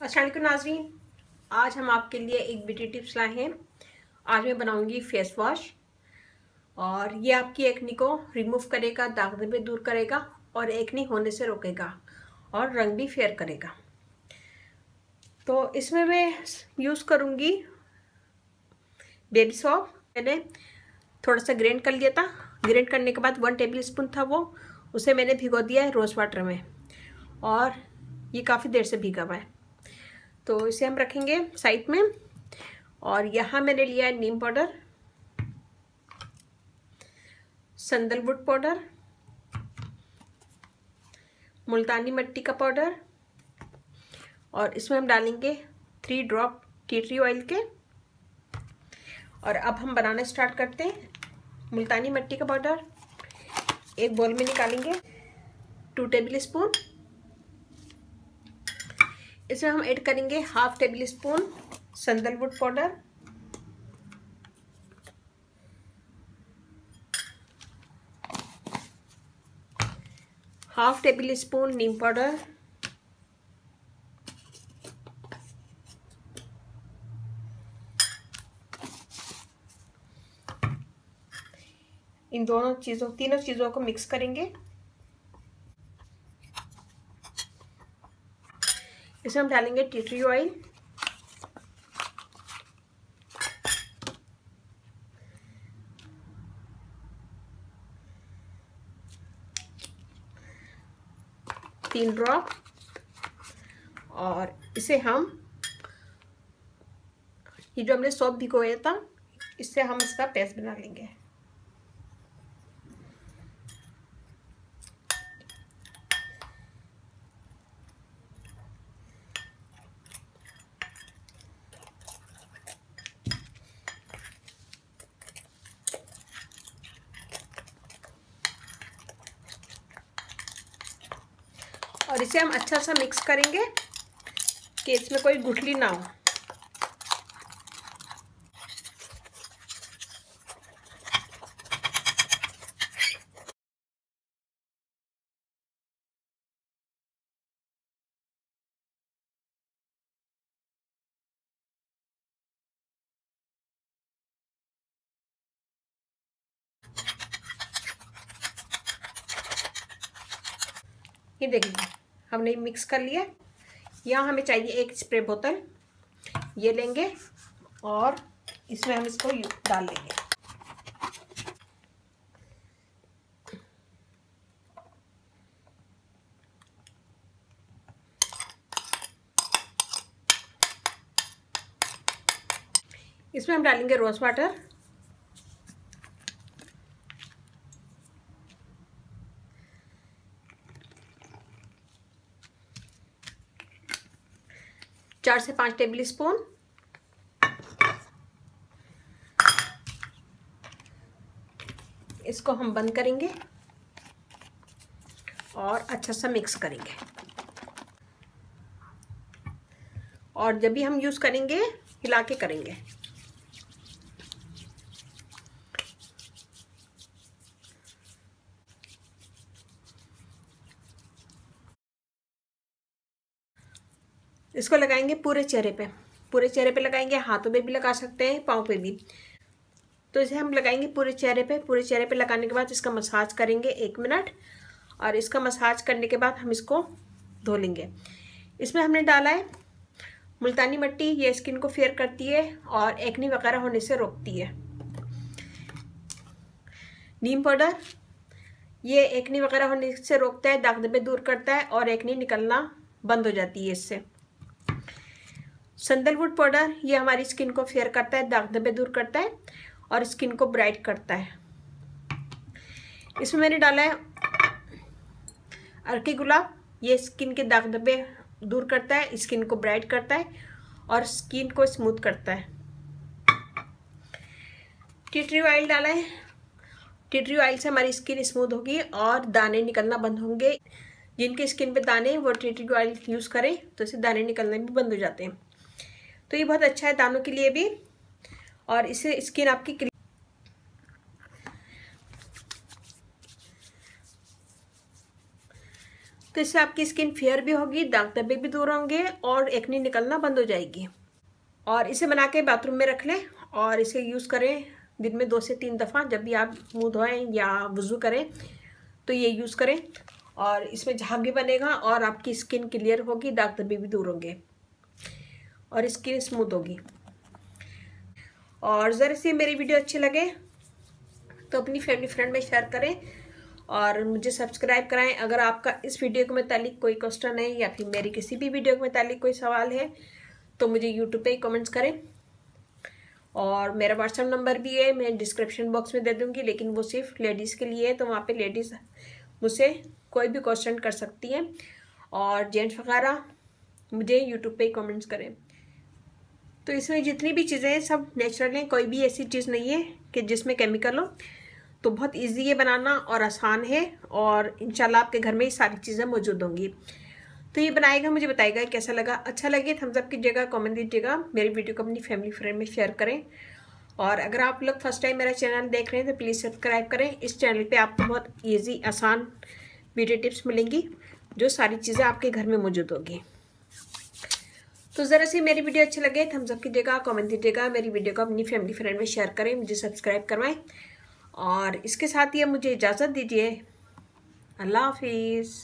अस्सलाम वालेकुम नाज़रीन, आज हम आपके लिए एक ब्यूटी टिप्स लाए हैं। आज मैं बनाऊंगी फेस वॉश और ये आपकी एक्नी को रिमूव करेगा, दाग धब्बे दूर करेगा और एक्नी होने से रोकेगा और रंग भी फेयर करेगा। तो इसमें मैं यूज़ करूंगी बेबी सॉप। मैंने थोड़ा सा ग्राइंड कर लिया था। ग्राइंड करने के बाद 1 टेबल स्पून था वो, उसे मैंने भिगो दिया है रोज़ वाटर में और ये काफ़ी देर से भीगा हुआ है। तो इसे हम रखेंगे साइड में। और यहाँ मैंने लिया है नीम पाउडर, संदलवुड पाउडर, मुल्तानी मिट्टी का पाउडर और इसमें हम डालेंगे 3 ड्रॉप टी ट्री ऑयल के। और अब हम बनाना स्टार्ट करते हैं। मुल्तानी मिट्टी का पाउडर एक बोल में निकालेंगे, 2 टेबल स्पून। इसमें हम ऐड करेंगे 1/2 tablespoon sandalwood powder, 1/2 tablespoon neem powder, इन तीनों चीज़ों को मिक्स करेंगे। इसमें हम डालेंगे टी ट्री ऑयल, तीन ड्रॉप। और इसे हम ये जो हमने सौंफ भिगोया था, इससे हम इसका पेस्ट बना लेंगे। और इसे हम अच्छा सा मिक्स करेंगे कि इसमें कोई गुठली ना हो। ये देखिए हमने मिक्स कर लिया। यहाँ हमें चाहिए एक स्प्रे बोतल, ये लेंगे और इसमें हम इसको डाल लेंगे। इसमें हम डालेंगे रोज वाटर, चार से 5 टेबल स्पून। इसको हम बंद करेंगे और अच्छा सा मिक्स करेंगे। और जब भी हम यूज़ करेंगे हिला के करेंगे। इसको लगाएंगे पूरे चेहरे पे, पूरे चेहरे पे लगाएंगे, हाथों पे भी लगा सकते हैं, पाँव पे भी। तो इसे हम लगाएंगे पूरे चेहरे पे। पूरे चेहरे पे लगाने के बाद इसका मसाज करेंगे 1 मिनट। और इसका मसाज करने के बाद हम इसको धो लेंगे। इसमें हमने डाला है मुल्तानी मिट्टी, ये स्किन को फेयर करती है और एक्नी वगैरह होने से रोकती है। नीम पाउडर, ये एक्नी वगैरह होने से रोकता है, दाग धब्बे दूर करता है और एक्नी निकलना बंद हो जाती है इससे। संदलवुड पाउडर, ये हमारी स्किन को फेयर करता है, दाग धब्बे दूर करता है और स्किन को ब्राइट करता है। इसमें मैंने डाला है अर्की गुलाब, ये स्किन के दाग धब्बे दूर करता है, स्किन को ब्राइट करता है और स्किन को स्मूथ करता है। टी ट्री ऑयल डाला है। टी ट्री ऑयल से हमारी स्किन स्मूथ होगी और दाने निकलना बंद होंगे। जिनके स्किन पे दाने वो टी ट्री ऑयल यूज़ करें तो इससे दाने निकलना भी बंद हो जाते हैं। तो ये बहुत अच्छा है दानों के लिए भी और इससे स्किन आपकी तो इससे आपकी स्किन फेयर भी होगी, दाग धब्बे भी दूर होंगे और एक्ने निकलना बंद हो जाएगी। और इसे बना के बाथरूम में रख लें और इसे यूज़ करें दिन में 2 से 3 दफ़ा। जब भी आप मुँह धोएं या वज़ू करें तो ये यूज़ करें और इसमें झाग भी बनेगा और आपकी स्किन क्लियर होगी, दाग धब्बे भी दूर होंगे और स्किन स्मूथ होगी। और ज़रा सी मेरी वीडियो अच्छी लगे तो अपनी फैमिली फ्रेंड में शेयर करें और मुझे सब्सक्राइब कराएं। अगर आपका इस वीडियो के मुतालिक कोई क्वेश्चन है या फिर मेरी किसी भी वीडियो के मुतालिक कोई सवाल है तो मुझे यूट्यूब पे ही कमेंट्स करें। और मेरा व्हाट्सएप नंबर भी है, मैं डिस्क्रिप्शन बॉक्स में दे दूँगी, लेकिन वो सिर्फ लेडीज़ के लिए है, तो वहाँ पे लेडीज़ मुझसे कोई भी क्वेश्चन कर सकती हैं और जेंट्स वगैरह मुझे यूट्यूब पे ही कमेंट्स करें। तो इसमें जितनी भी चीज़ें हैं सब नेचुरल हैं, कोई भी ऐसी चीज़ नहीं है कि जिसमें केमिकल हो। तो बहुत इजी है बनाना और आसान है और इंशाल्लाह आपके घर में ही सारी चीज़ें मौजूद होंगी। तो ये बनाएगा, मुझे बताएगा कैसा लगा। अच्छा लगे थम्स अप कीजिएगा, कमेंट दीजिएगा, मेरी वीडियो को अपनी फैमिली फ्रेंड में शेयर करें। और अगर आप लोग फर्स्ट टाइम मेरा चैनल देख रहे हैं तो प्लीज़ सब्सक्राइब करें। इस चैनल पे आपको बहुत ईजी आसान ब्यूटी टिप्स मिलेंगी जो सारी चीज़ें आपके घर में मौजूद होगी। तो ज़रा सी मेरी वीडियो अच्छी लगे थम्स अप कीजिएगा, कमेंट दीजिएगा, मेरी वीडियो को अपनी फैमिली फ्रेंड में शेयर करें, मुझे सब्सक्राइब करवाएं और इसके साथ ही मुझे इजाज़त दीजिए। अल्लाह हाफिज़।